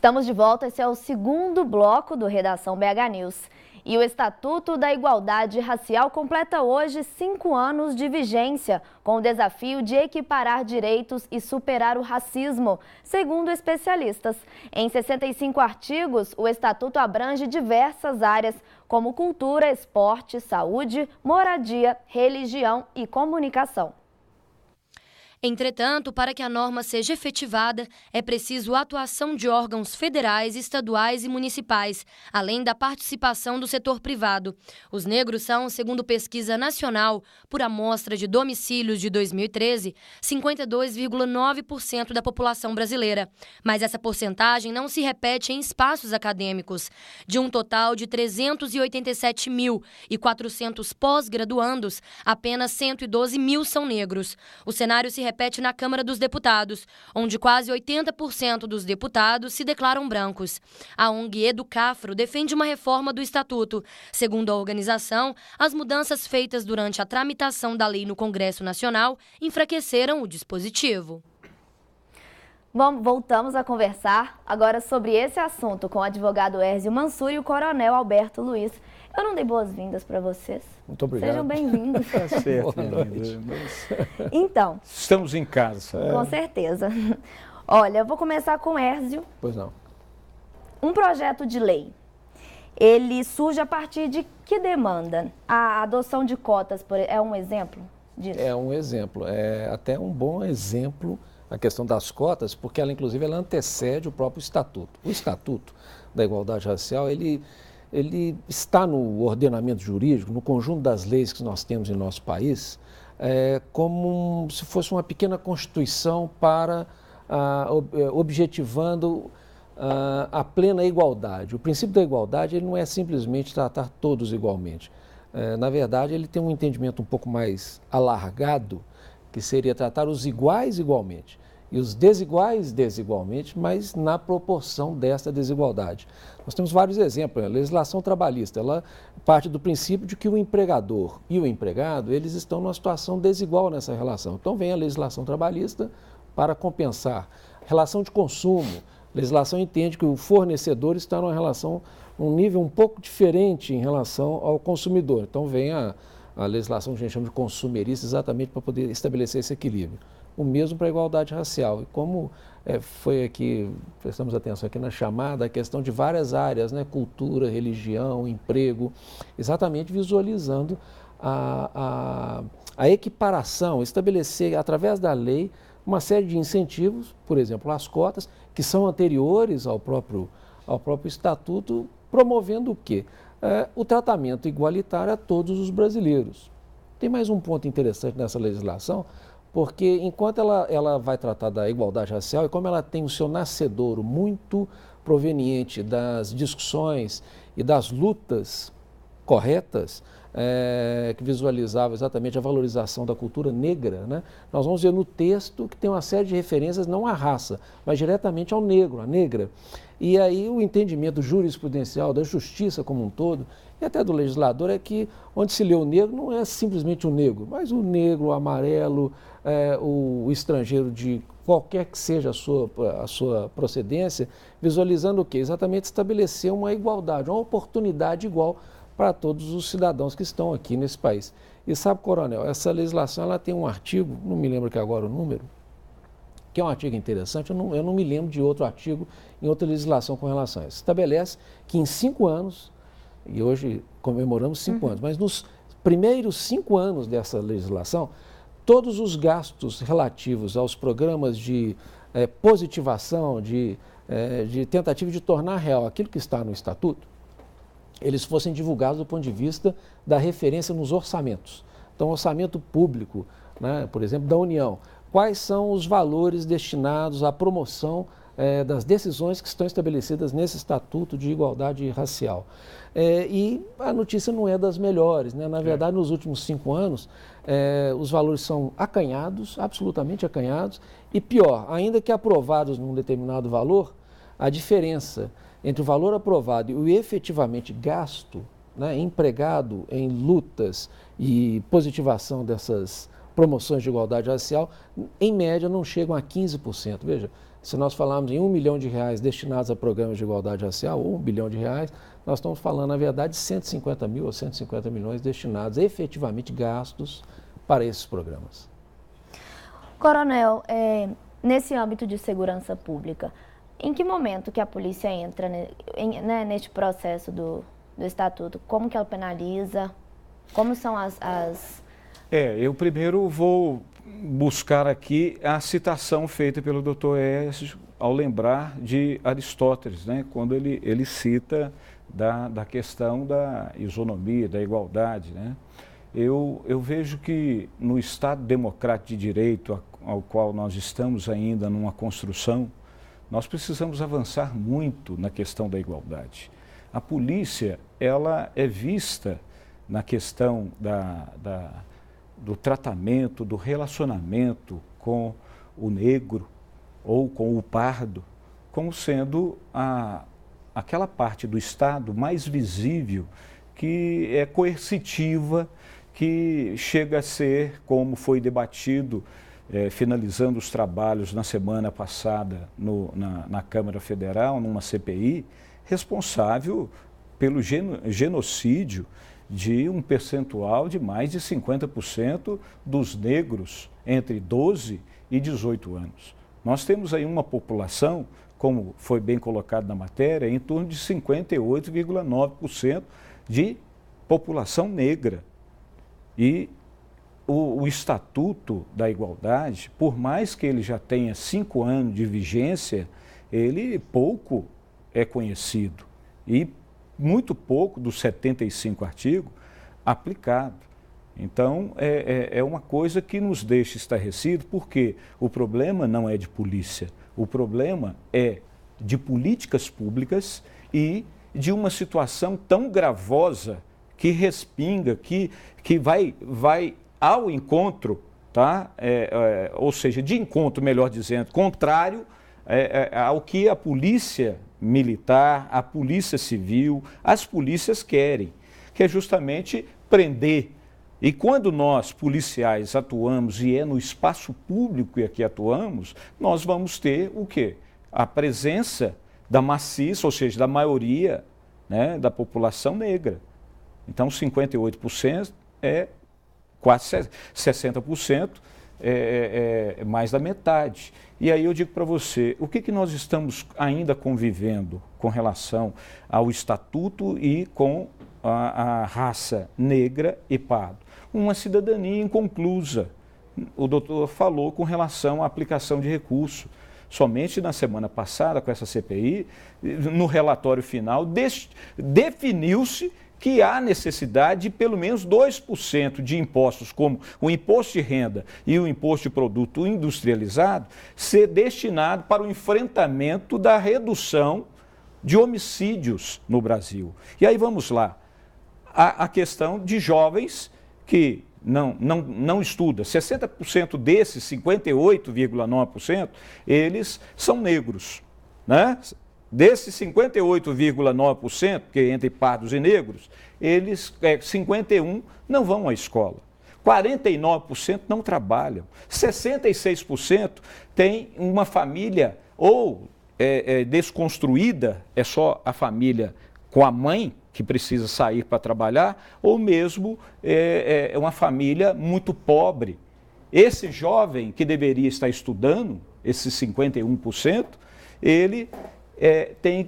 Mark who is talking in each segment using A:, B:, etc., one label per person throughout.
A: Estamos de volta, esse é o segundo bloco do Redação BH News. E o Estatuto da Igualdade Racial completa hoje 5 anos de vigência, com o desafio de equiparar direitos e superar o racismo, segundo especialistas. Em 65 artigos, o Estatuto abrange diversas áreas, como cultura, esporte, saúde, moradia, religião e comunicação.
B: Entretanto, para que a norma seja efetivada, é preciso a atuação de órgãos federais, estaduais e municipais, além da participação do setor privado. Os negros são, segundo pesquisa nacional, por amostra de domicílios de 2013, 52,9% da população brasileira. Mas essa porcentagem não se repete em espaços acadêmicos. De um total de 387.400 pós-graduandos, apenas 112 mil são negros. O cenário se repete na Câmara dos Deputados, onde quase 80% dos deputados se declaram brancos. A ONG Educafro defende uma reforma do Estatuto. Segundo a organização, as mudanças feitas durante a tramitação da lei no Congresso Nacional enfraqueceram o dispositivo.
A: Bom, voltamos a conversar agora sobre esse assunto com o advogado Érzio Mansur e o coronel Alberto Luiz. Eu não dei boas-vindas para vocês.
C: Muito obrigado.
A: Sejam bem-vindos.
C: Tá certo.
D: Boa noite.
A: Então.
D: Estamos em casa.
A: Com certeza. Olha, eu vou começar com o Érzio.
C: Pois não.
A: Um projeto de lei, ele surge a partir de que demanda? A adoção de cotas é um exemplo disso?
C: É um exemplo. É até um bom exemplo a questão das cotas, porque ela, inclusive, ela antecede o próprio Estatuto. O Estatuto da Igualdade Racial, ele está no ordenamento jurídico, no conjunto das leis que nós temos em nosso país, como se fosse uma pequena constituição para objetivando a plena igualdade. O princípio da igualdade ele não é simplesmente tratar todos igualmente. Na verdade, ele tem um entendimento um pouco mais alargado, que seria tratar os iguais igualmente e os desiguais desigualmente, mas na proporção desta desigualdade. Nós temos vários exemplos. A legislação trabalhista, ela parte do princípio de que o empregador e o empregado, eles estão numa situação desigual nessa relação. Então vem a legislação trabalhista para compensar. Relação de consumo, a legislação entende que o fornecedor está numa relação, num nível um pouco diferente em relação ao consumidor. Então vem a legislação que a gente chama de consumerista exatamente para poder estabelecer esse equilíbrio. O mesmo para a igualdade racial. E como foi aqui, prestamos atenção aqui na chamada, a questão de várias áreas, né? Cultura, religião, emprego, exatamente visualizando a equiparação, estabelecer através da lei uma série de incentivos, por exemplo, as cotas, que são anteriores ao próprio Estatuto, promovendo o quê? O tratamento igualitário a todos os brasileiros. Tem mais um ponto interessante nessa legislação, porque enquanto ela vai tratar da igualdade racial, e como ela tem o seu nascedouro muito proveniente das discussões e das lutas corretas, que visualizava exatamente a valorização da cultura negra, né? Nós vamos ver no texto que tem uma série de referências não à raça, mas diretamente ao negro, à negra. E aí o entendimento jurisprudencial da justiça como um todo, e até do legislador, é que onde se lê o negro não é simplesmente o negro, mas o negro, o amarelo, o estrangeiro de qualquer que seja a sua procedência, visualizando o quê? Exatamente estabelecer uma igualdade, uma oportunidade igual para todos os cidadãos que estão aqui nesse país. E sabe, coronel, essa legislação ela tem um artigo, não me lembro aqui agora o número, que é um artigo interessante, eu não me lembro de outro artigo em outra legislação com relação a isso. Estabelece que em 5 anos, e hoje comemoramos 5 anos, mas nos primeiros 5 anos dessa legislação, todos os gastos relativos aos programas de positivação, de tentativa de tornar real aquilo que está no Estatuto, eles fossem divulgados do ponto de vista da referência nos orçamentos. Então, orçamento público, né, por exemplo, da União. Quais são os valores destinados à promoção das decisões que estão estabelecidas nesse Estatuto de Igualdade Racial? E a notícia não é das melhores, né? Na verdade, nos últimos 5 anos, os valores são acanhados, absolutamente acanhados, e pior, ainda que aprovados num determinado valor, a diferença entre o valor aprovado e o efetivamente gasto, né, empregado em lutas e positivação dessas promoções de igualdade racial, em média não chegam a 15%. Veja, Se nós falarmos em R$1 milhão destinados a programas de igualdade racial, ou R$1 bilhão, nós estamos falando, na verdade, de 150 mil ou 150 milhões destinados efetivamente gastos para esses programas.
A: Coronel, nesse âmbito de segurança pública, em que momento que a polícia entra neste processo do Estatuto? Como que ela penaliza? Como são
D: Eu primeiro vou buscar aqui a citação feita pelo Dr. Écio ao lembrar de Aristóteles, né? Quando ele cita da questão da isonomia, da igualdade, né? Eu vejo que no Estado democrático de direito ao qual nós estamos ainda numa construção, nós precisamos avançar muito na questão da igualdade. A polícia, ela é vista na questão do tratamento, do relacionamento com o negro ou com o pardo, como sendo aquela parte do Estado mais visível, que é coercitiva, que chega a ser, como foi debatido, finalizando os trabalhos na semana passada na Câmara Federal, numa CPI, responsável pelo genocídio de um percentual de mais de 50% dos negros entre 12 e 18 anos. Nós temos aí uma população, como foi bem colocado na matéria, em torno de 58,9% de população negra. E o Estatuto da Igualdade, por mais que ele já tenha 5 anos de vigência, ele pouco é conhecido e muito pouco dos 75 artigos aplicado. Então, é uma coisa que nos deixa estarrecido, porque o problema não é de polícia, o problema é de políticas públicas e de uma situação tão gravosa que respinga, que vai ao encontro, tá? Ou seja, de encontro, melhor dizendo, contrário ao que a polícia militar, a polícia civil, as polícias querem, que é justamente prender. E quando nós, policiais, atuamos e é no espaço público que atuamos, nós vamos ter o quê? A presença da maciça, ou seja, da maioria, né, da população negra. Então, 58% é quase 60%, é mais da metade. E aí eu digo para você, o que nós estamos ainda convivendo com relação ao Estatuto e com a raça negra e pardo? Uma cidadania inconclusa. O doutor falou com relação à aplicação de recurso. Somente na semana passada, com essa CPI, no relatório final, definiu-se que há necessidade de pelo menos 2% de impostos, como o imposto de renda e o imposto de produto industrializado, ser destinado para o enfrentamento da redução de homicídios no Brasil. E aí vamos lá, a questão de jovens que não estudam. 60% desses, 58,9%, eles são negros, né? Desses 58,9%, que é entre pardos e negros, 51% não vão à escola. 49% não trabalham. 66% têm uma família ou desconstruída, é só a família com a mãe que precisa sair para trabalhar, ou mesmo uma família muito pobre. Esse jovem que deveria estar estudando, esses 51%, ele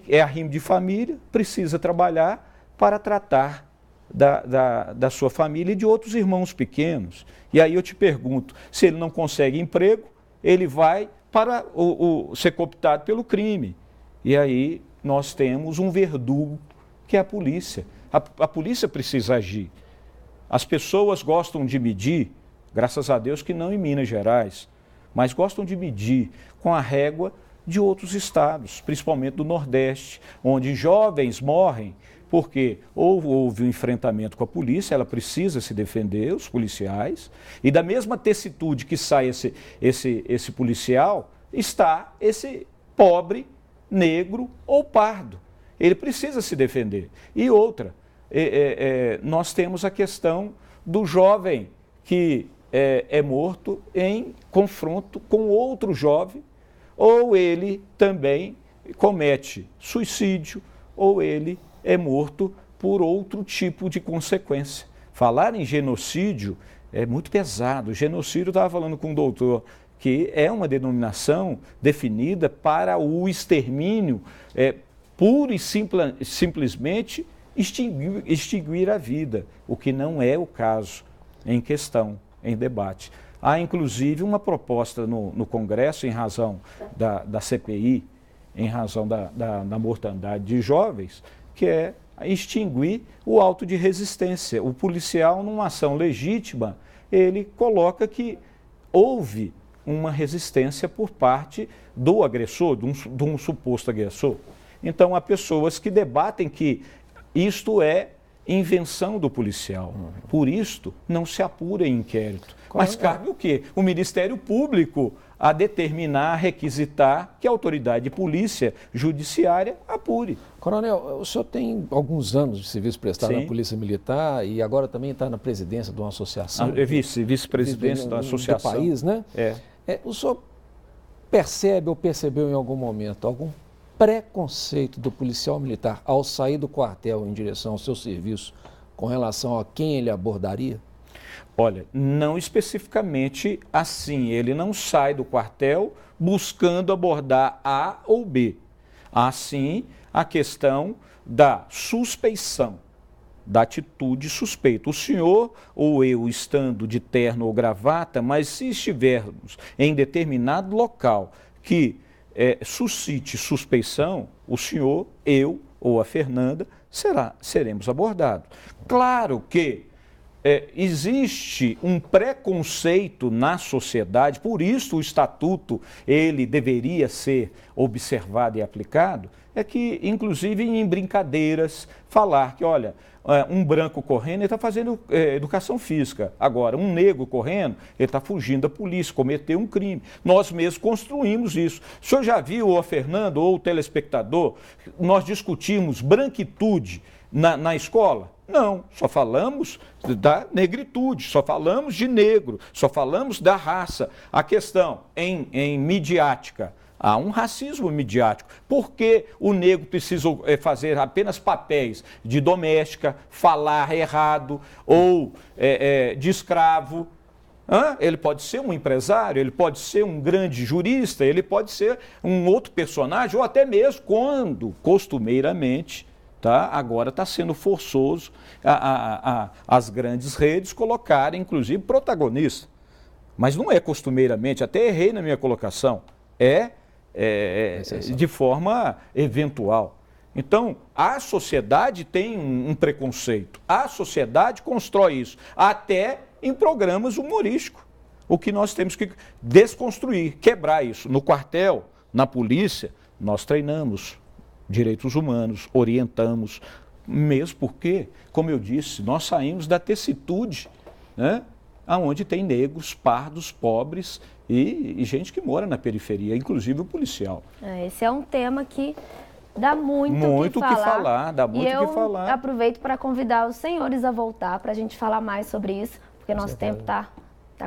D: é arrimo de família, precisa trabalhar para tratar da sua família e de outros irmãos pequenos. E aí eu te pergunto, se ele não consegue emprego, ele vai para ser cooptado pelo crime. E aí nós temos um verdugo, que é a polícia. A polícia precisa agir. As pessoas gostam de medir, graças a Deus que não em Minas Gerais, mas gostam de medir com a régua de outros estados, principalmente do Nordeste, onde jovens morrem porque ou houve um enfrentamento com a polícia, ela precisa se defender, os policiais, e da mesma tessitude que sai esse policial, está esse pobre, negro ou pardo. Ele precisa se defender. E outra, nós temos a questão do jovem que é morto em confronto com outro jovem, ou ele também comete suicídio, ou ele é morto por outro tipo de consequência. Falar em genocídio é muito pesado. Genocídio, eu estava falando com um doutor, que é uma denominação definida para o extermínio, pura e simplesmente extinguir a vida, o que não é o caso em questão, em debate. Há, inclusive, uma proposta no Congresso, em razão da CPI, em razão da mortandade de jovens, que é extinguir o auto de resistência. O policial, numa ação legítima, ele coloca que houve uma resistência por parte do agressor, de um suposto agressor. Então, há pessoas que debatem que isto é invenção do policial. Por isto, não se apura em inquérito. Mas cabe o quê? O Ministério Público a determinar, a requisitar que a autoridade de polícia judiciária apure.
C: Coronel, o senhor tem alguns anos de serviço prestado na Polícia Militar e agora também está na presidência de uma associação.
D: É vice-presidência da associação.
C: Do país, né? O senhor percebe ou percebeu em algum momento algum preconceito do policial militar ao sair do quartel em direção ao seu serviço com relação a quem ele abordaria?
D: Olha, não especificamente assim. Ele não sai do quartel buscando abordar A ou B. Há sim a questão da suspeição, da atitude suspeita. O senhor ou eu estando de terno ou gravata, mas se estivermos em determinado local que suscite suspeição, o senhor, eu ou a Fernanda seremos abordados. Claro que existe um preconceito na sociedade, por isso o estatuto ele deveria ser observado e aplicado, é que, inclusive, em brincadeiras, falar que, olha, um branco correndo, ele está fazendo educação física. Agora, um negro correndo, ele está fugindo da polícia, cometeu um crime. Nós mesmos construímos isso. O senhor já viu, ou a Fernanda, ou o telespectador, nós discutimos branquitude na escola? Não, só falamos da negritude, só falamos de negro, só falamos da raça. A questão em midiática, há um racismo midiático. Por que o negro precisa fazer apenas papéis de doméstica, falar errado ou de escravo? Ele pode ser um empresário, ele pode ser um grande jurista, ele pode ser um outro personagem, ou até mesmo quando, costumeiramente, agora está sendo forçoso as grandes redes colocarem, inclusive, protagonista. Mas não é costumeiramente, até errei na minha colocação, de forma eventual. Então, a sociedade tem um preconceito, a sociedade constrói isso, até em programas humorísticos. O que nós temos que desconstruir, quebrar isso. No quartel, na polícia, nós treinamos direitos humanos, orientamos, mesmo porque, como eu disse, nós saímos da tessitude, né, onde tem negros, pardos, pobres e gente que mora na periferia, inclusive o policial.
A: Esse é um tema que dá muito o que falar.
D: Dá muito o que falar.
A: Eu aproveito para convidar os senhores a voltar para a gente falar mais sobre isso, porque nosso tempo está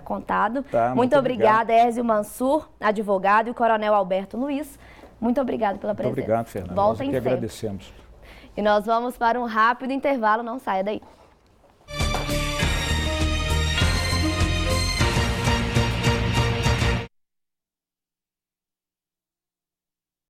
A: contado. Muito obrigada, Érzio Mansur, advogado, e o Coronel Alberto Luiz. Muito obrigado pela presença.
D: Muito obrigado, Fernanda.
A: Voltem
D: Nós que
A: sempre.
D: agradecemos.
A: E nós vamos para um rápido intervalo, não saia daí.